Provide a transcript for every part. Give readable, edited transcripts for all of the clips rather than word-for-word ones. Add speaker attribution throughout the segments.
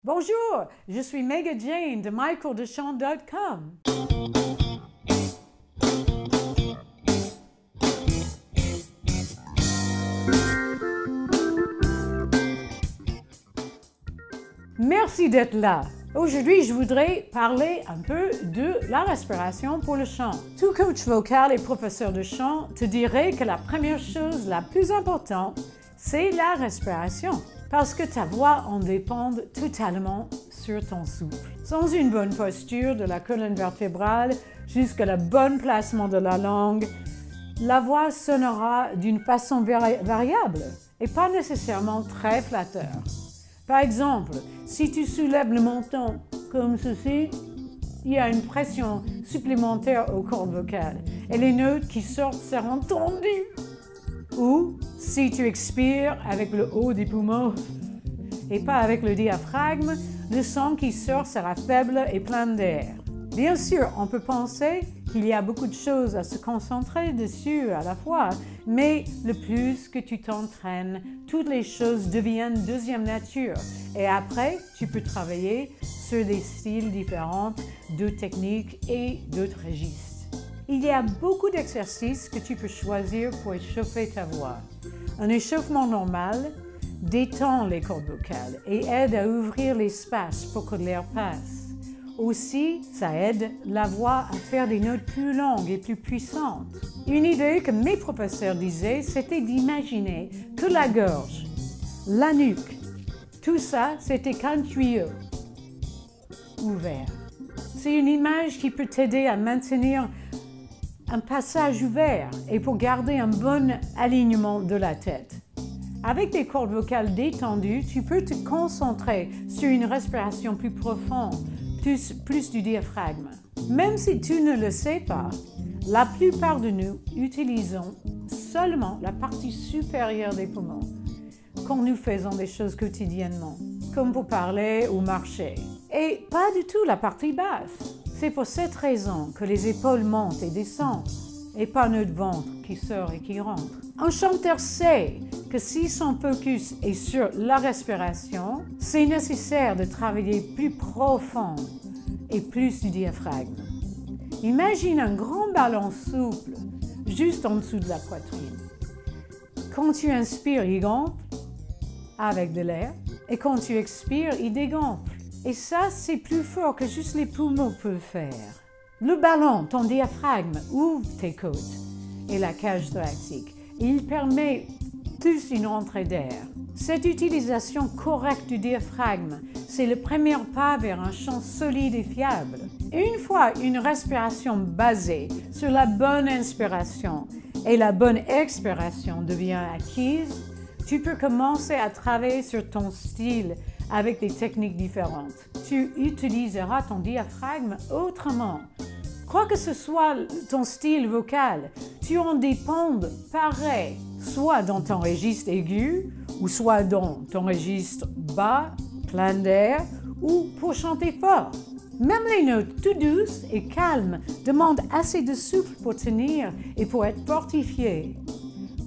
Speaker 1: Bonjour, je suis Mega Jane de mycoursdechant.com. Merci d'être là. Aujourd'hui, je voudrais parler un peu de la respiration pour le chant. Tout coach vocal et professeur de chant te dirait que la première chose la plus importante, c'est la respiration. Parce que ta voix en dépend totalement sur ton souffle. Sans une bonne posture de la colonne vertébrale jusqu'à le bon placement de la langue, la voix sonnera d'une façon variable et pas nécessairement très flatteur. Par exemple, si tu soulèves le menton comme ceci, il y a une pression supplémentaire aux cordes vocales et les notes qui sortent seront tendues. Ou si tu expires avec le haut des poumons et pas avec le diaphragme, le son qui sort sera faible et plein d'air. Bien sûr, on peut penser qu'il y a beaucoup de choses à se concentrer dessus à la fois, mais le plus que tu t'entraînes, toutes les choses deviennent deuxième nature. Et après, tu peux travailler sur des styles différents, d'autres techniques et d'autres registres. Il y a beaucoup d'exercices que tu peux choisir pour échauffer ta voix. Un échauffement normal détend les cordes vocales et aide à ouvrir l'espace pour que l'air passe. Aussi, ça aide la voix à faire des notes plus longues et plus puissantes. Une idée que mes professeurs disaient, c'était d'imaginer que la gorge, la nuque, tout ça, c'était qu'un tuyau ouvert. C'est une image qui peut t'aider à maintenir un passage ouvert et pour garder un bon alignement de la tête. Avec des cordes vocales détendues, tu peux te concentrer sur une respiration plus profonde, plus du diaphragme. Même si tu ne le sais pas, la plupart de nous utilisons seulement la partie supérieure des poumons quand nous faisons des choses quotidiennement, comme pour parler ou marcher, et pas du tout la partie basse. C'est pour cette raison que les épaules montent et descendent, et pas notre ventre qui sort et qui rentre. Un chanteur sait que si son focus est sur la respiration, c'est nécessaire de travailler plus profond et plus du diaphragme. Imagine un grand ballon souple juste en dessous de la poitrine. Quand tu inspires, il gonfle avec de l'air, et quand tu expires, il dégonfle. Et ça, c'est plus fort que juste les poumons peuvent faire. Le ballon, ton diaphragme, ouvre tes côtes et la cage thoracique. Il permet plus une entrée d'air. Cette utilisation correcte du diaphragme, c'est le premier pas vers un chant solide et fiable. Une fois une respiration basée sur la bonne inspiration et la bonne expiration devient acquise, tu peux commencer à travailler sur ton style avec des techniques différentes. Tu utiliseras ton diaphragme autrement. Quoi que ce soit ton style vocal, tu en dépendes pareil, soit dans ton registre aigu, ou soit dans ton registre bas, plein d'air, ou pour chanter fort. Même les notes tout douces et calmes demandent assez de souffle pour tenir et pour être fortifiées.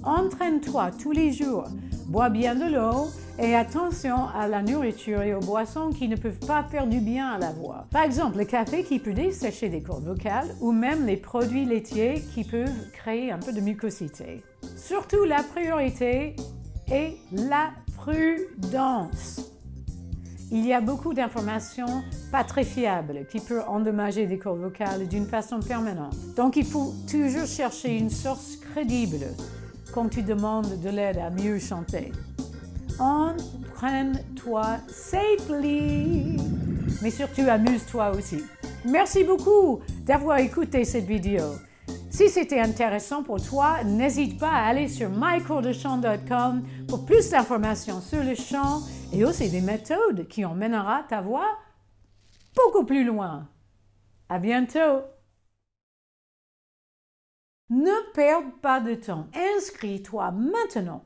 Speaker 1: Entraîne-toi tous les jours, bois bien de l'eau et attention à la nourriture et aux boissons qui ne peuvent pas faire du bien à la voix. Par exemple, le café qui peut dessécher des cordes vocales ou même les produits laitiers qui peuvent créer un peu de mucosité. Surtout, la priorité est la prudence. Il y a beaucoup d'informations pas très fiables qui peuvent endommager des cordes vocales d'une façon permanente. Donc, il faut toujours chercher une source crédible quand tu demandes de l'aide à mieux chanter. Entraîne-toi safely, mais surtout amuse-toi aussi. Merci beaucoup d'avoir écouté cette vidéo. Si c'était intéressant pour toi, n'hésite pas à aller sur mycoursdechant.com pour plus d'informations sur le chant et aussi des méthodes qui emmèneront ta voix beaucoup plus loin. À bientôt! Ne perds pas de temps. Inscris-toi maintenant